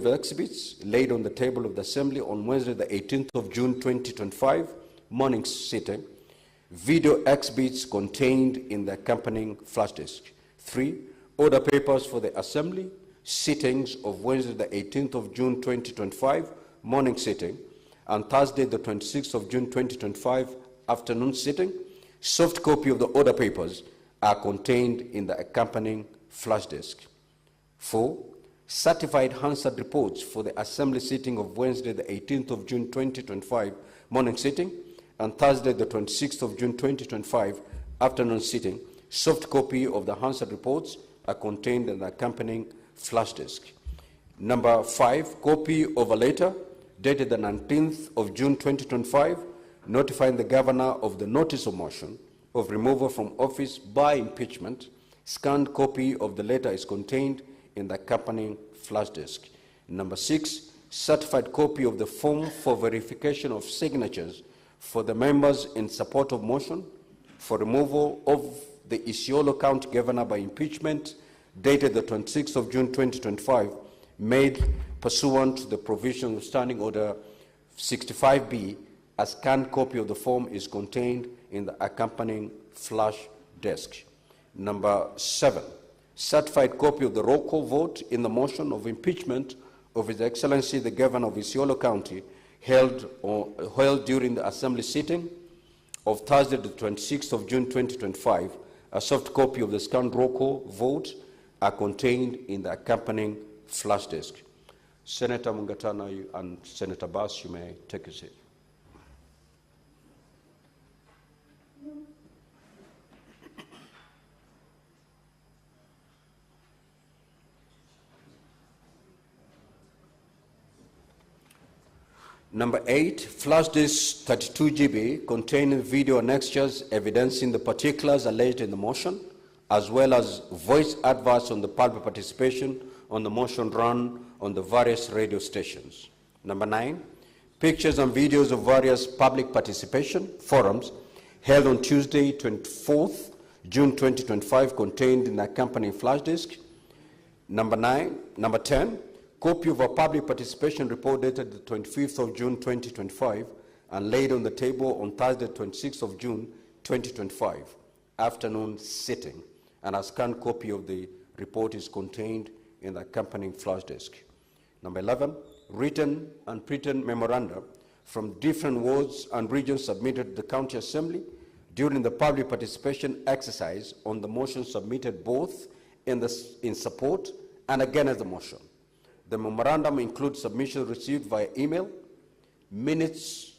exhibits laid on the table of the Assembly on Wednesday, the 18th of June 2025, morning sitting. Video exhibits contained in the accompanying flash disk. 3. Order papers for the Assembly sittings of Wednesday, the 18th of June 2025, morning sitting, and Thursday, the 26th of June 2025, afternoon sitting. Soft copy of the order papers are contained in the accompanying flash disk. 4. Certified Hansard reports for the Assembly sitting of Wednesday, the 18th of June 2025, morning sitting, and Thursday, the 26th of June 2025, afternoon sitting. Soft copy of the Hansard reports are contained in the accompanying flash disk. Number 5, copy of a letter dated the 19th of June 2025, notifying the governor of the notice of motion of removal from office by impeachment. Scanned copy of the letter is contained in the accompanying flash disk. Number 6, certified copy of the form for verification of signatures for the members in support of motion for removal of the ISIOLO County Governor by impeachment, dated the 26th of June 2025, made pursuant to the provisions of Standing Order 65B. A scanned copy of the form is contained in the accompanying flash disk. Number 7, certified copy of the roll call vote in the motion of impeachment of His Excellency the Governor of ISIOLO County held during the Assembly sitting of Thursday, the 26th of June 2025. A soft copy of the scanned roll call vote are contained in the accompanying flash disk. Senator Mungatana and Senator Bass, you may take a seat. Number 8, flash disk 32 GB containing video annexures evidencing the particulars alleged in the motion, as well as voice adverts on the public participation on the motion run on the various radio stations. Number 9, pictures and videos of various public participation forums held on Tuesday, 24th June 2025, contained in the accompanying flash disk. Number 10, copy of a public participation report dated the 25th of June 2025 and laid on the table on Thursday, 26th of June 2025, afternoon sitting, and a scanned copy of the report is contained in the accompanying flash disk. Number 11, written and printed memoranda from different wards and regions submitted to the County Assembly during the public participation exercise on the motion submitted both in support and against the motion. The memorandum includes submissions received via email, minutes,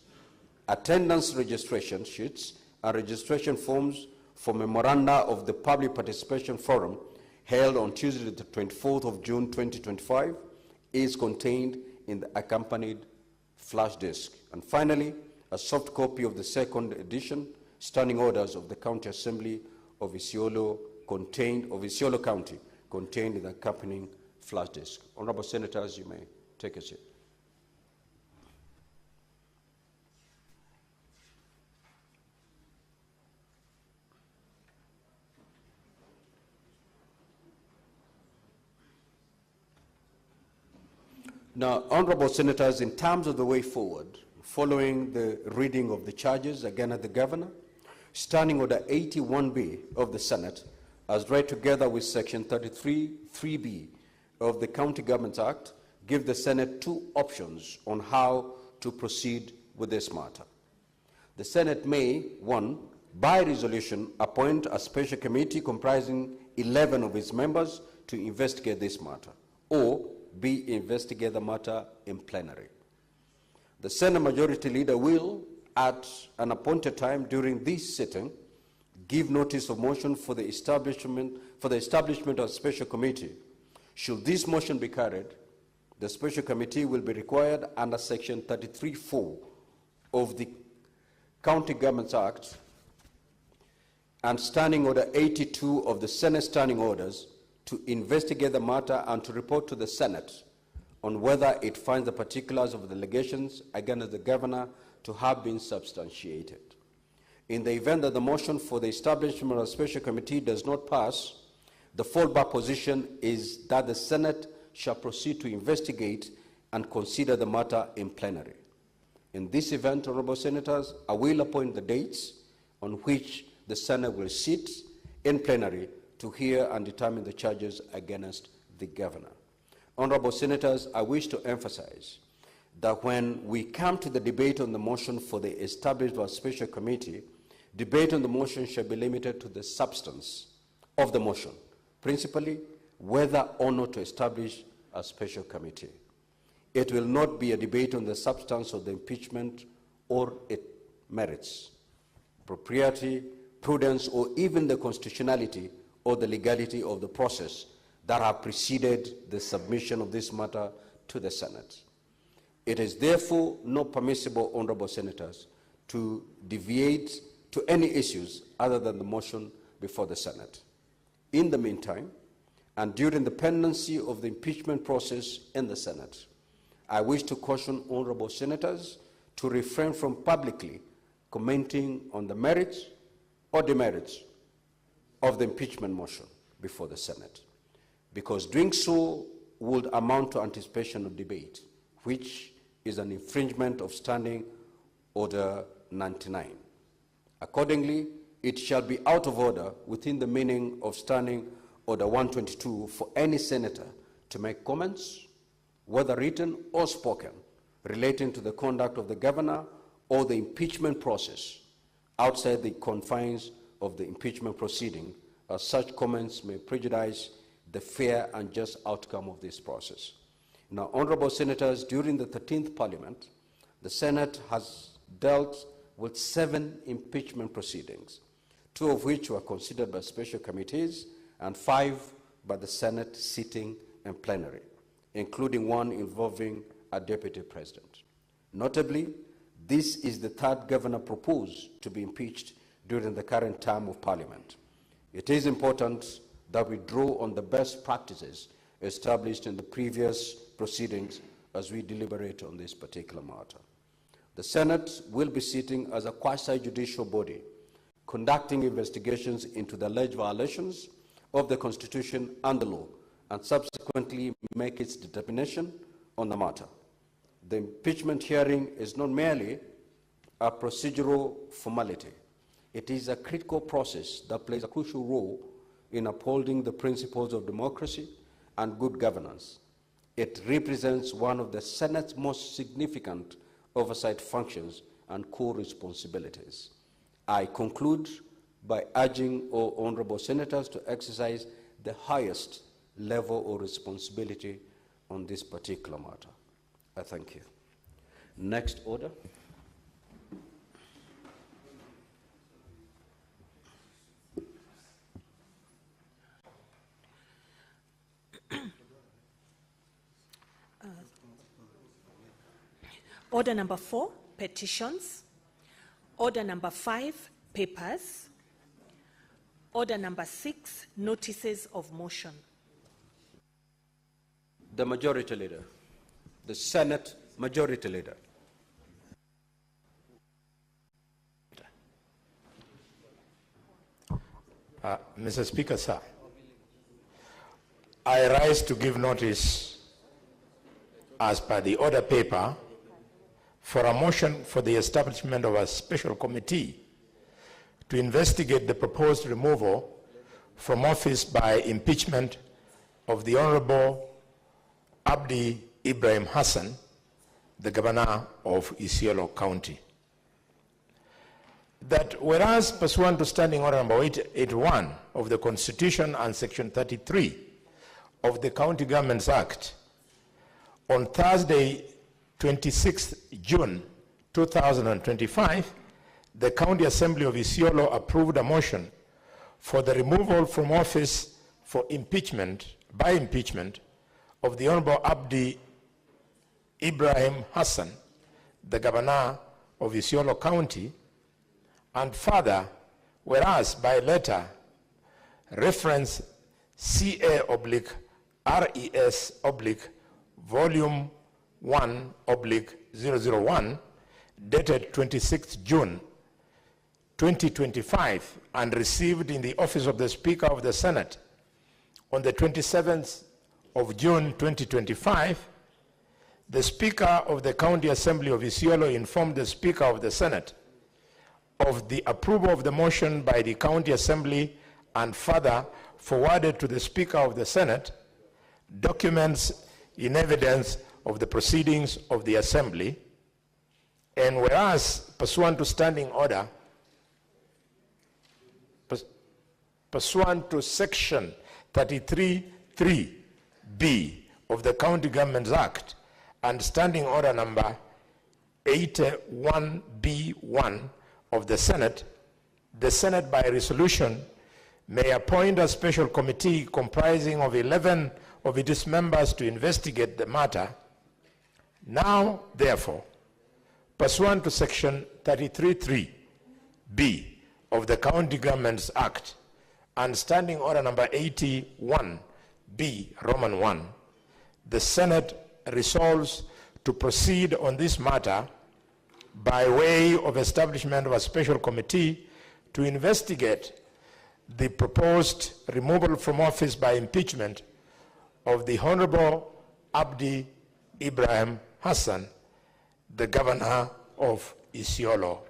attendance registration sheets, and registration forms for memoranda of the Public Participation Forum held on Tuesday, the 24th of June 2025, is contained in the accompanied flash disk. And finally, a soft copy of the second edition standing orders of the County Assembly of ISIOLO County contained in the accompanying flash disk. Honorable Senators, you may take a seat. Now, Honorable Senators, in terms of the way forward, following the reading of the charges against the Governor, Standing Order 81B of the Senate, as read together with Section 33(3)B of the County Governments Act, give the Senate two options on how to proceed with this matter. The Senate may, 1, by resolution, appoint a special committee comprising 11 of its members to investigate this matter, or B, investigate the matter in plenary. The Senate Majority Leader will, at an appointed time during this sitting, give notice of motion for the establishment of a special committee. Should this motion be carried, the special committee will be required under Section 33(4) of the County Governments Act and Standing Order 82 of the Senate Standing Orders to investigate the matter and to report to the Senate on whether it finds the particulars of the allegations against the Governor to have been substantiated. In the event that the motion for the establishment of a special committee does not pass, the fallback position is that the Senate shall proceed to investigate and consider the matter in plenary. In this event, honorable senators, I will appoint the dates on which the Senate will sit in plenary to hear and determine the charges against the governor. Honorable senators, I wish to emphasize that when we come to the debate on the motion for the establishment of a special committee, debate on the motion shall be limited to the substance of the motion, principally whether or not to establish a special committee. It will not be a debate on the substance of the impeachment or its merits, propriety, prudence, or even the constitutionality or the legality of the process that have preceded the submission of this matter to the Senate. It is therefore not permissible, honorable senators, to deviate to any issues other than the motion before the Senate. In the meantime, and during the pendency of the impeachment process in the Senate, I wish to caution honorable senators to refrain from publicly commenting on the merits or demerits of the impeachment motion before the Senate, because doing so would amount to anticipation of debate, which is an infringement of Standing Order 99. Accordingly, it shall be out of order within the meaning of Standing Order 122 for any senator to make comments, whether written or spoken, relating to the conduct of the governor or the impeachment process outside the confines of the impeachment proceeding, as such comments may prejudice the fair and just outcome of this process. Now, honorable senators, during the 13th Parliament, the Senate has dealt with 7 impeachment proceedings, 2 of which were considered by special committees and 5 by the Senate sitting in plenary, including one involving a deputy president. Notably, this is the 3rd governor proposed to be impeached during the current term of Parliament. It is important that we draw on the best practices established in the previous proceedings as we deliberate on this particular matter. The Senate will be sitting as a quasi-judicial body, conducting investigations into the alleged violations of the Constitution and the law, and subsequently make its determination on the matter. The impeachment hearing is not merely a procedural formality. It is a critical process that plays a crucial role in upholding the principles of democracy and good governance. It represents one of the Senate's most significant oversight functions and core responsibilities. I conclude by urging all honorable senators to exercise the highest level of responsibility on this particular matter. I thank you. Next order. Order number 4, petitions. Order number 5, papers. Order number 6, notices of motion. The Majority Leader, the Senate Majority Leader. Mr. Speaker, sir, I rise to give notice as per the order paper for a motion for the establishment of a special committee to investigate the proposed removal from office by impeachment of the Honorable ABDI Ibrahim Hassan, the Governor of ISIOLO County. That whereas pursuant to Standing Order number 881 of the Constitution and Section 33 of the County Governments Act, on Thursday, 26th June 2025, the County Assembly of Isiolo approved a motion for the removal from office for impeachment, by impeachment, of the Honorable ABDI Ibrahim Hassan, the Governor of Isiolo County, and further, whereas by letter reference CA/RES/Volume 1/001, dated 26th June 2025, and received in the office of the Speaker of the Senate on the 27th of June 2025, the Speaker of the County Assembly of ISIOLO informed the Speaker of the Senate of the approval of the motion by the County Assembly and further forwarded to the Speaker of the Senate documents in evidence of the proceedings of the Assembly. And whereas, pursuant to standing order, pursuant to Section 33(3)(b) of the County Governments Act and Standing Order number 81B1 of the Senate by resolution may appoint a special committee comprising of 11 of its members to investigate the matter. Now, therefore, pursuant to Section 33(3)(b) of the County Governments Act and Standing Order number 81B Roman 1, the Senate resolves to proceed on this matter by way of establishment of a special committee to investigate the proposed removal from office by impeachment of the Honorable ABDI IBRAHIM Hassan, the Governor of ISIOLO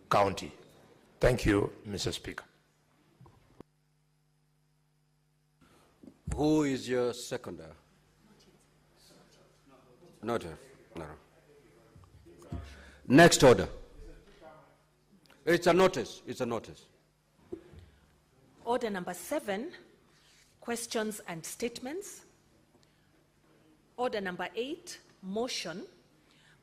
County. Thank you, Mr. Speaker. Who is your seconder? Not here. No. Next order. It's a notice. It's a notice. Order number 7, questions and statements. Order number 8, motion,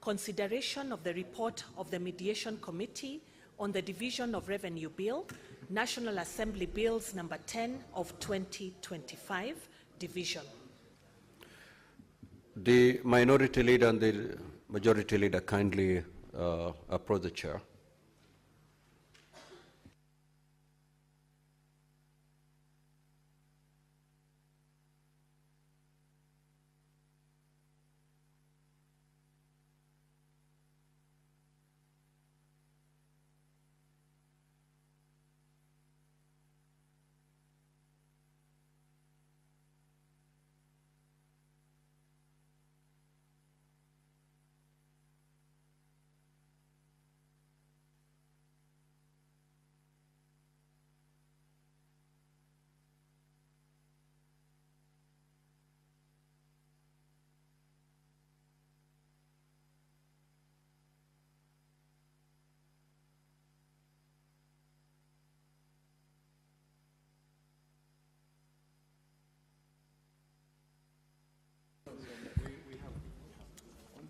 consideration of the report of the Mediation Committee on the Division of Revenue Bill, National Assembly Bills number 10 of 2025, division. The minority leader and the majority leader kindly approach the chair.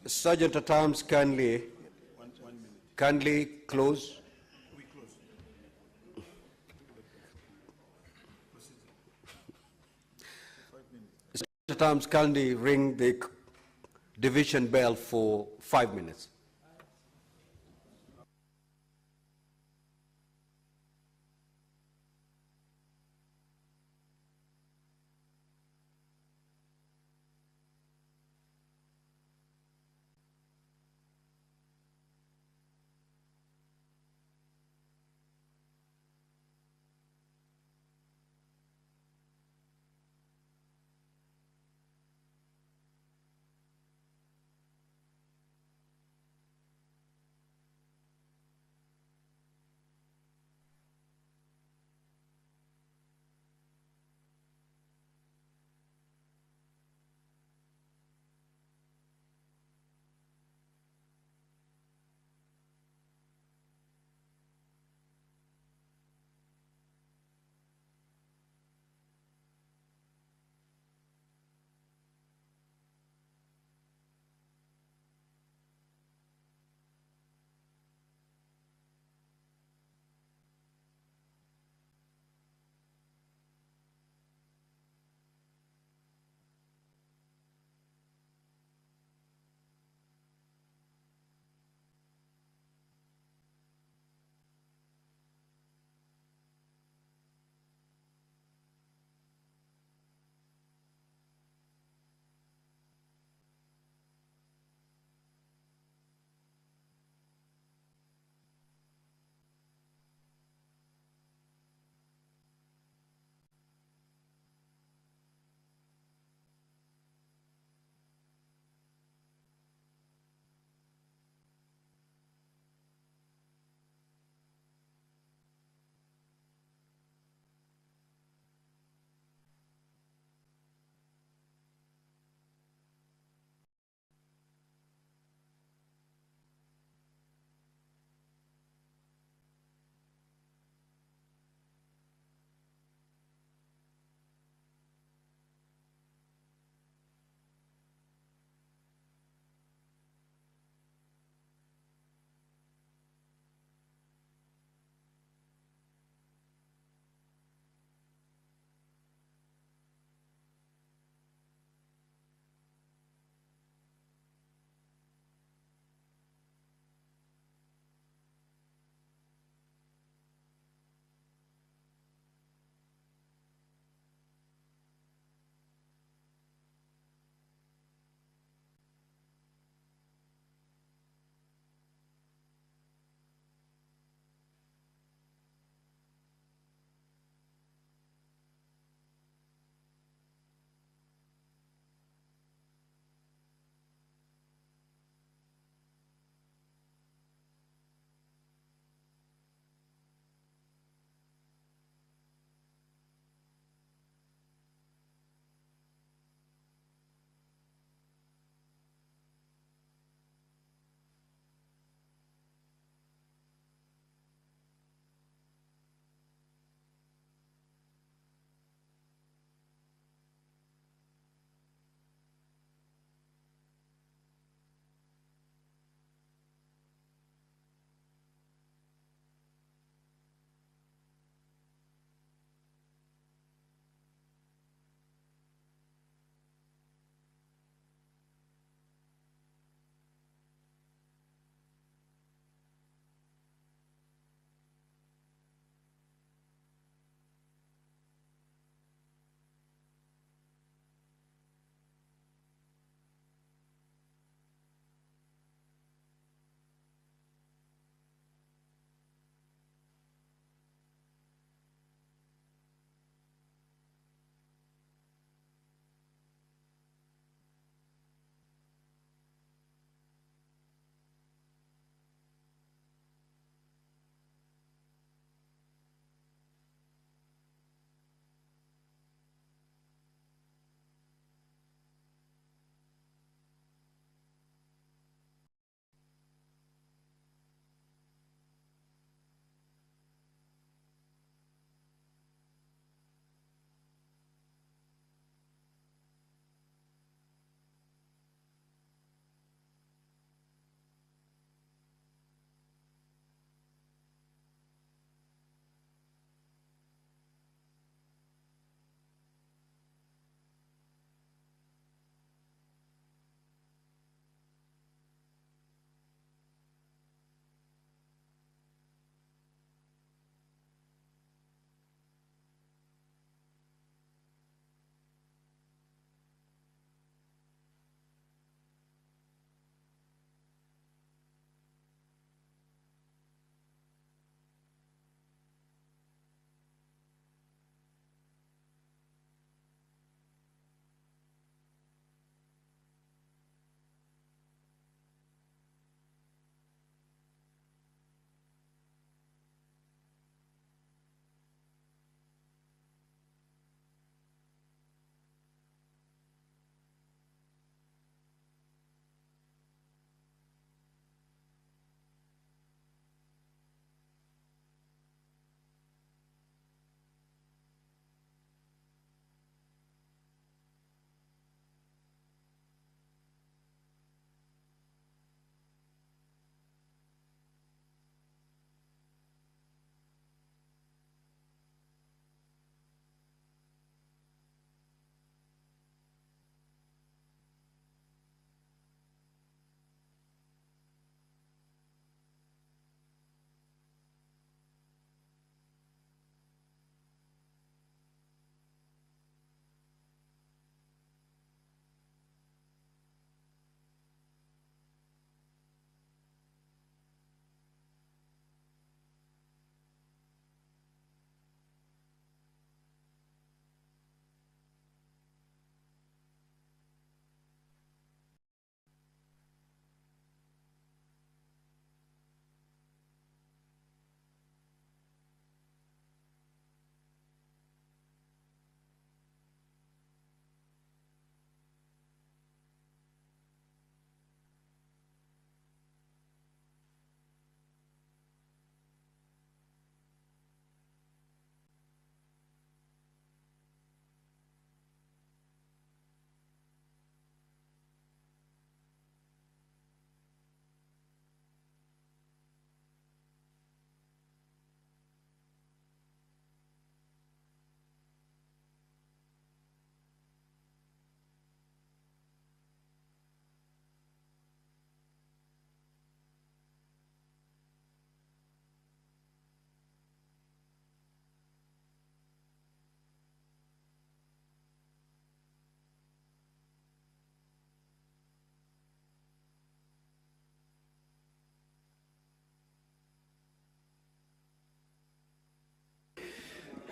Sergeant at Arms, kindly close. Sergeant at Arms, kindly ring the division bell for 5 minutes.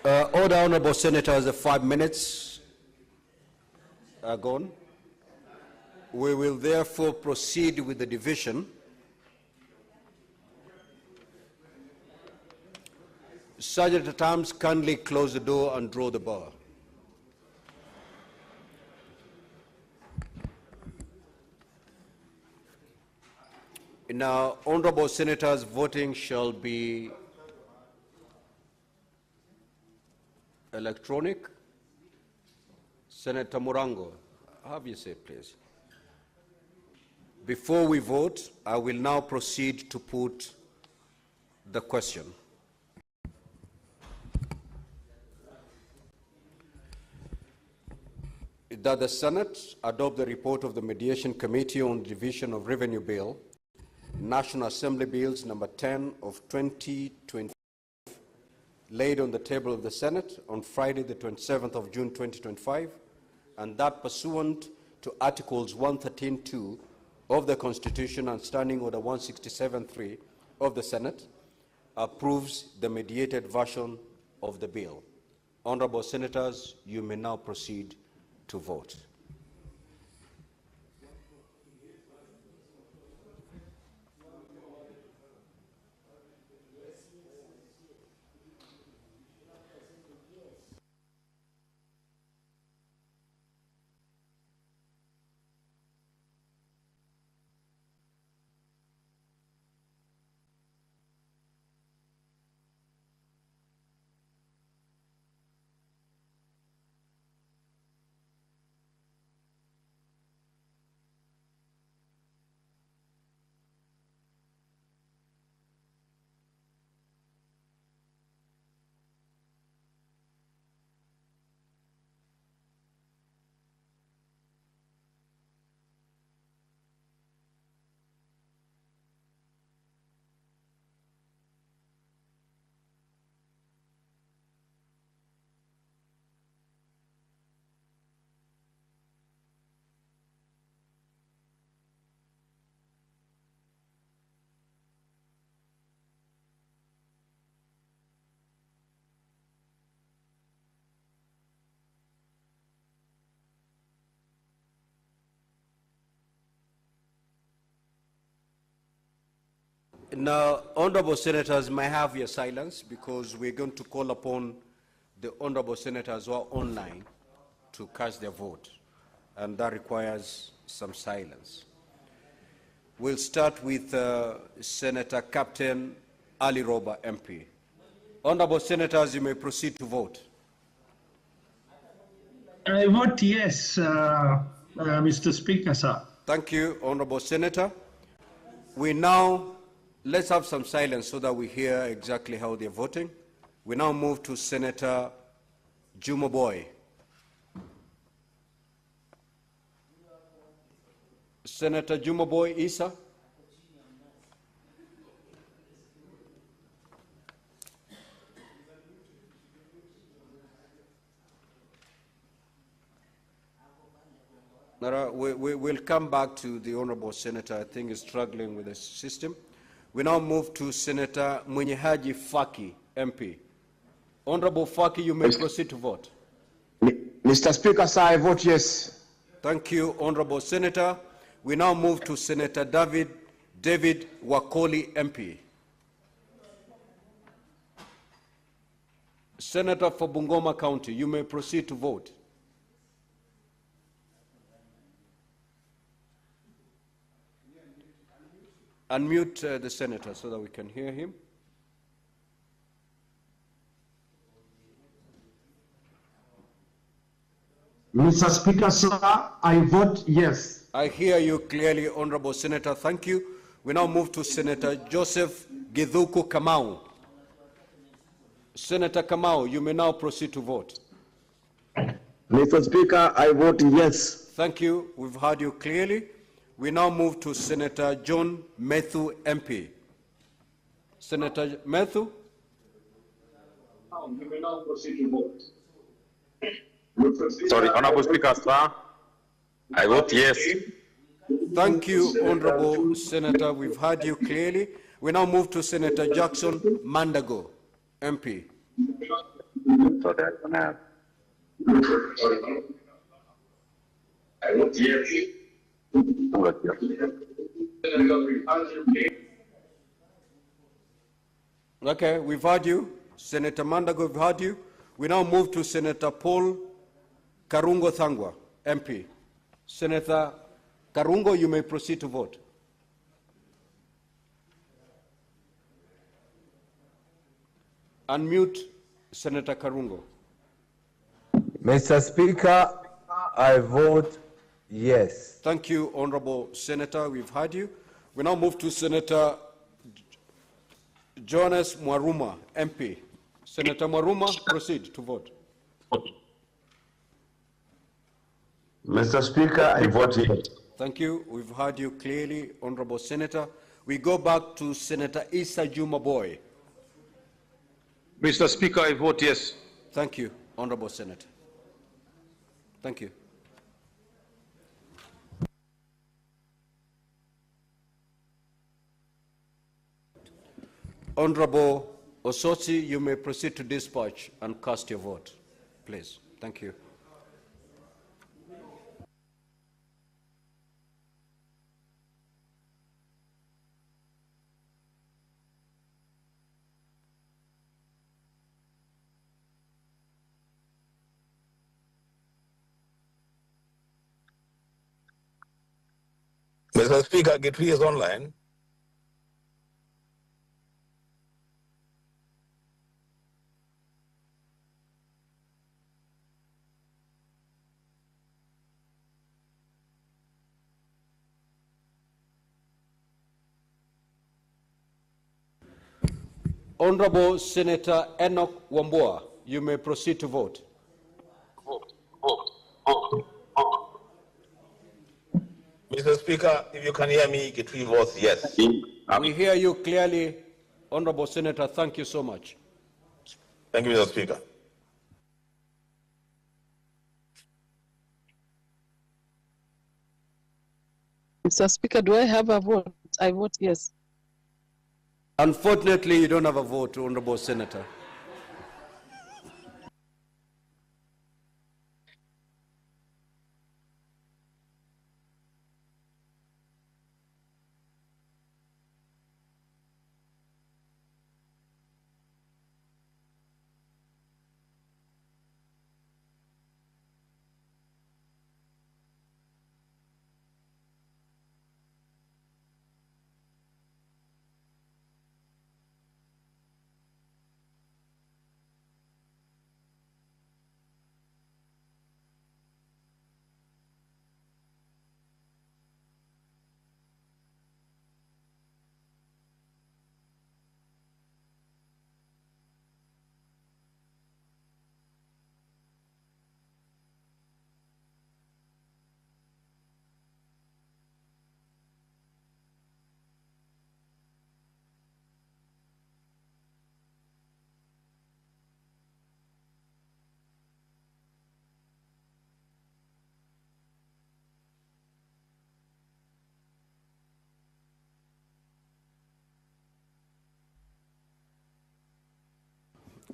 Order, honorable senators, the 5 minutes are gone. We will therefore proceed with the division. Sergeant at arms, kindly close the door and draw the bar. Now, honorable senators, voting shall be electronic. Senator Murango, have your say, please. Before we vote, I will now proceed to put the question. That the Senate adopt the report of the Mediation Committee on Division of Revenue Bill, National Assembly Bills number 10 of 2020, laid on the table of the Senate on Friday, the 27th of June 2025, and that pursuant to Articles 113.2 of the Constitution and Standing Order 167.3 of the Senate, approves the mediated version of the bill. Honorable Senators, you may now proceed to vote. Now, honorable senators, may I have your silence, because we're going to call upon the honorable senators who are online to cast their vote, and that requires some silence. We'll start with Senator Captain Ali Roba, MP. Honorable senators, you may proceed to vote. I vote yes, Mr. Speaker, sir. Thank you, honorable senator. Let's have some silence so that we hear exactly how they're voting. We now move to Senator Juma Boy. Senator Juma Boy Isa. We'll come back to the honorable senator. I think is struggling with the system. We now move to Senator Munyehaji Faki, MP. Honorable Faki, you may proceed to vote. Mr. Speaker, sir, I vote yes. Thank you, honorable senator. We now move to Senator David Wakoli, MP. Senator for Bungoma County, you may proceed to vote. Unmute the senator so that we can hear him. Mr. Speaker, sir, I vote yes. I hear you clearly, honorable senator. Thank you. We now move to Senator Joseph Githuku Kamau. Senator Kamau, you may now proceed to vote. Mr. Speaker, I vote yes. Thank you. We've heard you clearly. We now move to Senator John Methu, MP. Senator Methu. You may now proceed to vote. Sorry, Honorable Speaker, sir, I vote yes. Thank you, Honorable Senator. We've heard you clearly. We now move to Senator Jackson Mandago, MP. So that one I vote yes. Okay, we've heard you. Senator Mandago, we've heard you. We now move to Senator Paul Karungo Thangwa, MP. Senator Karungo, you may proceed to vote. Unmute Senator Karungo. Mr. Speaker, I vote yes. Thank you, Honorable Senator. We've heard you. We now move to Senator Jonas Mwaruma, MP. Senator Mwaruma, proceed to vote. Mr. Speaker, I vote yes. Thank you. We've heard you clearly, Honorable Senator. We go back to Senator Issa Juma Boy. Mr. Speaker, I vote yes. Thank you, Honorable Senator. Thank you. Honorable Osotsi, you may proceed to dispatch and cast your vote, please. Thank you. Mr. Speaker, Getri is online. Honorable Senator Enoch Wambua, you may proceed to vote. Mr. Speaker, if you can hear me, Getri votes yes. We hear you clearly, Honorable Senator. Thank you so much. Thank you, Mr. Speaker. Mr. Speaker, do I have a vote? I vote yes. Unfortunately, you don't have a vote, Honorable Senator.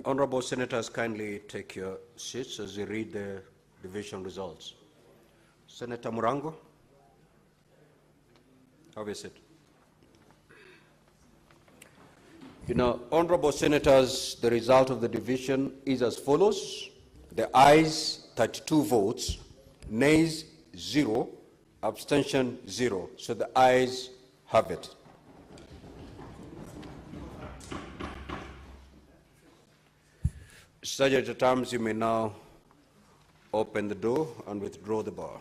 Honorable Senators, kindly take your seats as you read the division results. Senator Murango, have a seat. Honorable Senators, the result of the division is as follows. The ayes, 32 votes, nays, 0, abstention, 0. So the ayes have it. Subject to terms, you may now open the door and withdraw the bar.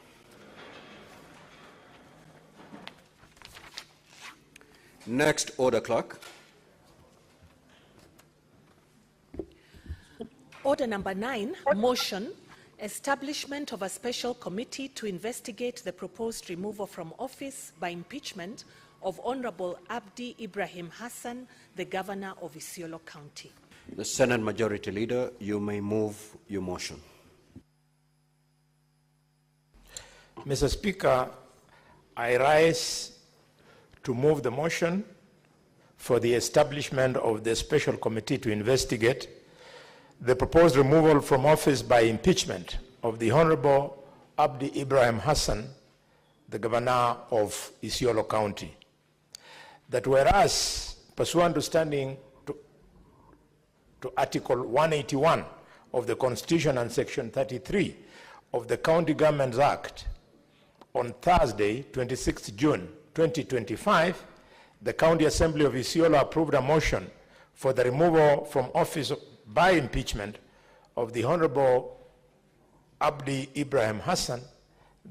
Next, order clerk. Order number 9, motion, establishment of a special committee to investigate the proposed removal from office by impeachment of Honorable ABDI Ibrahim Hassan, the Governor of ISIOLO County. The Senate Majority Leader, you may move your motion. Mr. Speaker, I rise to move the motion for the establishment of the special committee to investigate the proposed removal from office by impeachment of the Honorable ABDI Ibrahim Hassan, the governor of ISIOLO County. That whereas, pursuant to standing to Article 181 of the Constitution and Section 33 of the County Governments Act, on Thursday, 26 June 2025, the County Assembly of ISIOLO approved a motion for the removal from office by impeachment of the Honorable ABDI Ibrahim Hassan,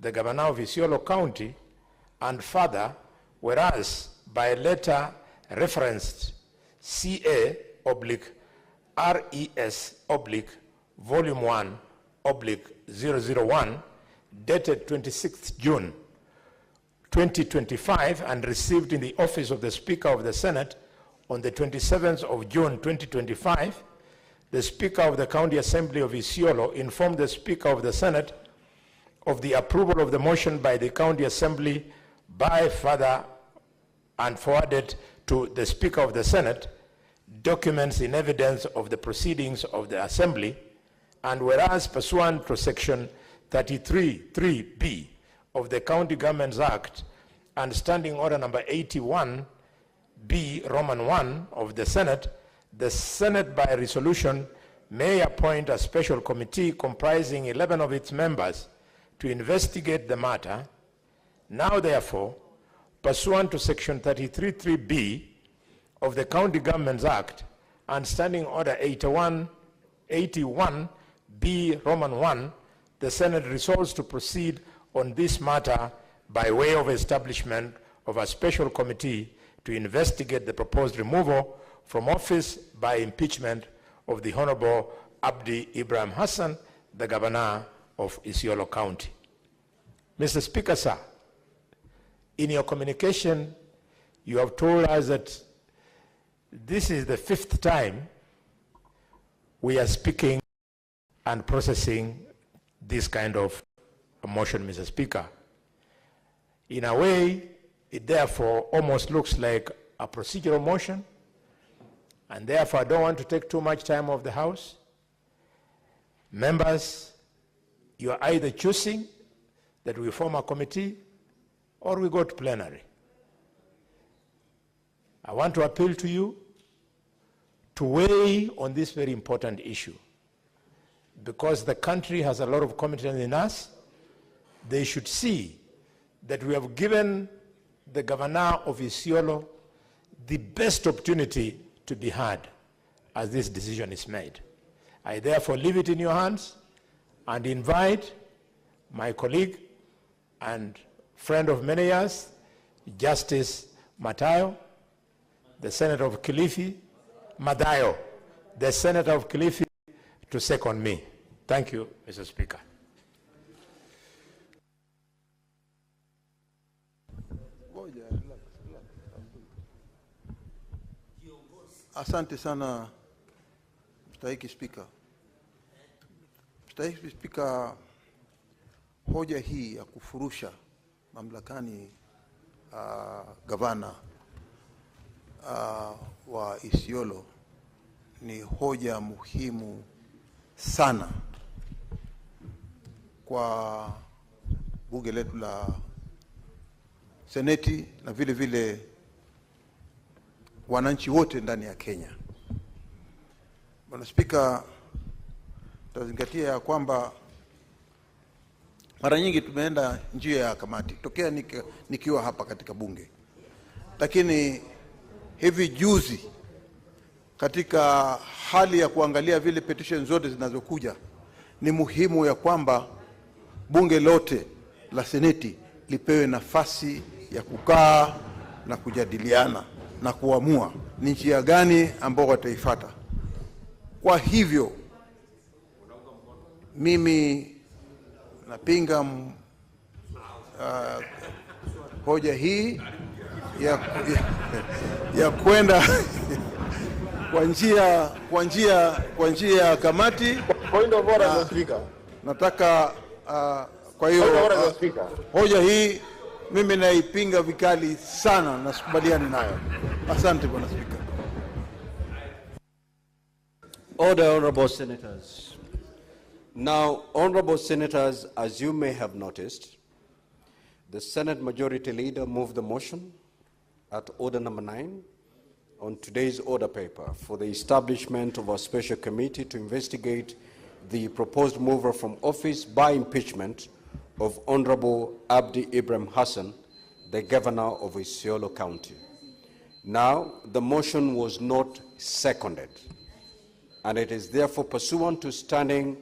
the governor of ISIOLO County, and further, whereas by a letter referenced CA/RES/Volume 1/001, dated 26th June 2025 and received in the office of the Speaker of the Senate on the 27th of June 2025, the Speaker of the County Assembly of ISIOLO informed the Speaker of the Senate of the approval of the motion by the County Assembly by further and forwarded to the Speaker of the Senate documents in evidence of the proceedings of the Assembly, and whereas pursuant to Section 33(3)(b) of the County Governments Act and Standing Order Number 81(b) Roman 1 of the Senate by resolution may appoint a special committee comprising 11 of its members to investigate the matter. Now, therefore, pursuant to Section 33(3)(b) of the County Governments Act and Standing Order 81(b) Roman 1, the Senate resolves to proceed on this matter by way of establishment of a special committee to investigate the proposed removal from office by impeachment of the Honorable ABDI Ibrahim Hassan, the governor of ISIOLO County. Mr. Speaker, sir, in your communication, you have told us that this is the 5th time we are speaking and processing this kind of a motion, Mr. Speaker. In a way, it therefore almost looks like a procedural motion, and therefore I don't want to take too much time of the House. Members, you are either choosing that we form a committee or we go to plenary. I want to appeal to you to weigh on this very important issue, because the country has a lot of confidence in us. They should see that we have given the governor of ISIOLO the best opportunity to be heard as this decision is made. I therefore leave it in your hands and invite my colleague and friend of many years, Justice Matayo, the Senator of Kilifi, Madayo, the Senator of Kilifi, to second me. Thank you, Mr. Speaker. Asante sana Mstahiki Spika. Mstahiki Spika, hoja hii ya kufurusha mamlakani gavana wa ISIOLO ni hoja muhimu sana kwa bunge letu la Seneti na vile vile wananchi wote ndani ya Kenya. Bwana Spika, tazingatia ya kwamba mara nyingi tumeenda njia ya kamati tokea nikiwa hapa katika bunge, lakini hivi juzi katika hali ya kuangalia vile petition zote zinazokuja, ni muhimu ya kwamba bunge lote la Seneti lipewe nafasi ya kukaa na kujadiliana na kuamua ni njia gani ambao wataifuata. Kwa hivyo mimi napinga hoja hii ya kwenda kwa njia ya kamati. Point of order, Speaker. Nataka kwa hiyo hoja hii mimi naipinga vikali sana na sikubaliani nayo. Asante Bwana Spika. Order, honorable senators. Now, honorable senators, as you may have noticed, the Senate Majority Leader moved the motion at order number 9 on today's order paper for the establishment of a special committee to investigate the proposed mover from office by impeachment of Honorable ABDI Ibrahim Hassan, the governor of ISIOLO County. Now, the motion was not seconded, and it is therefore pursuant to Standing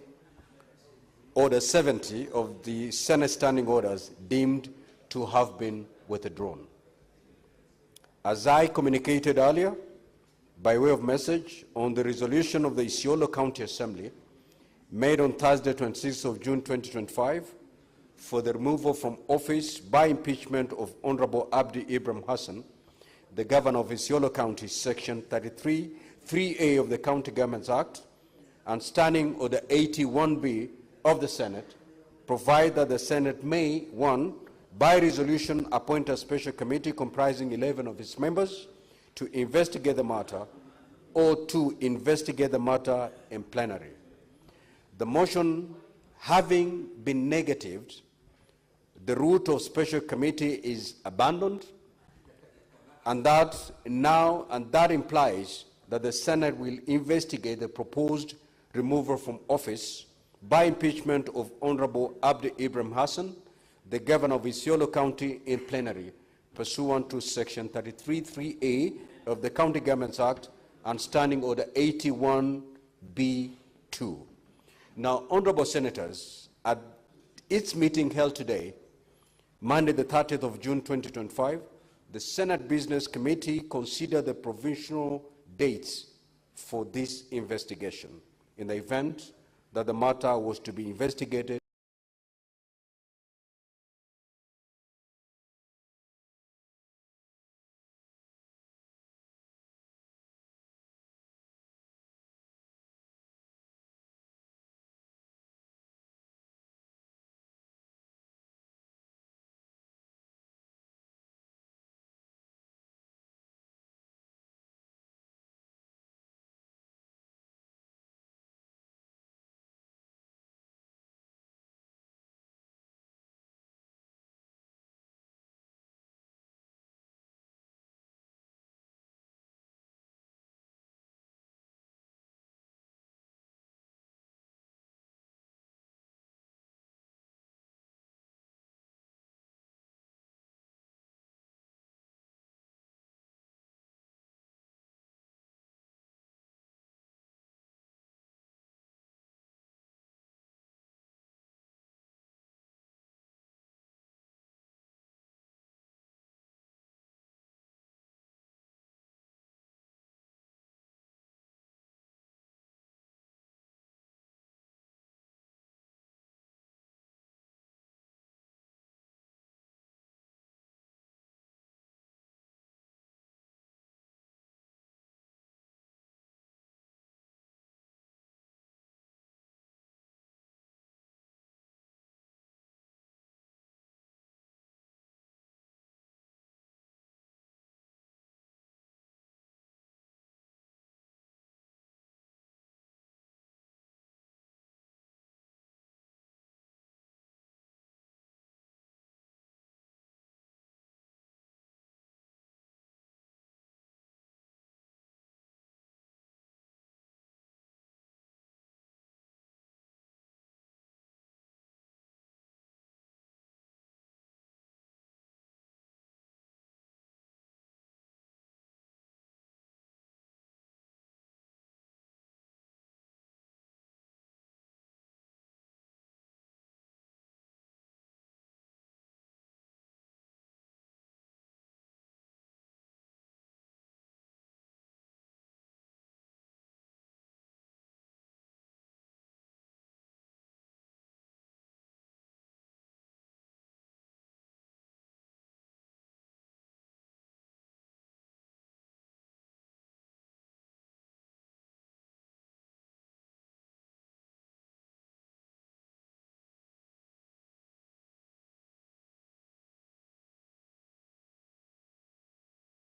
Order 70 of the Senate Standing Orders deemed to have been withdrawn. As I communicated earlier, by way of message on the resolution of the ISIOLO County Assembly made on Thursday, 26th of June 2025, for the removal from office by impeachment of Honorable ABDI Ibrahim Hassan, the governor of ISIOLO County, Section 33, 3A of the County Governments Act, and Standing Order 81B of the Senate, provide that the Senate may, 1, by resolution appoint a special committee comprising 11 of its members to investigate the matter, or to investigate the matter in plenary. The motion having been negatived, the route of special committee is abandoned, and that implies that the Senate will investigate the proposed removal from office by impeachment of Honorable ABDI Ibrahim Hassan, the governor of ISIOLO County, in plenary, pursuant to Section 33(3)A of the County Governments Act and Standing Order 81B2. Now, honorable senators, at its meeting held today, Monday the 30th of June 2025, the Senate Business Committee considered the provisional dates for this investigation in the event that the matter was to be investigated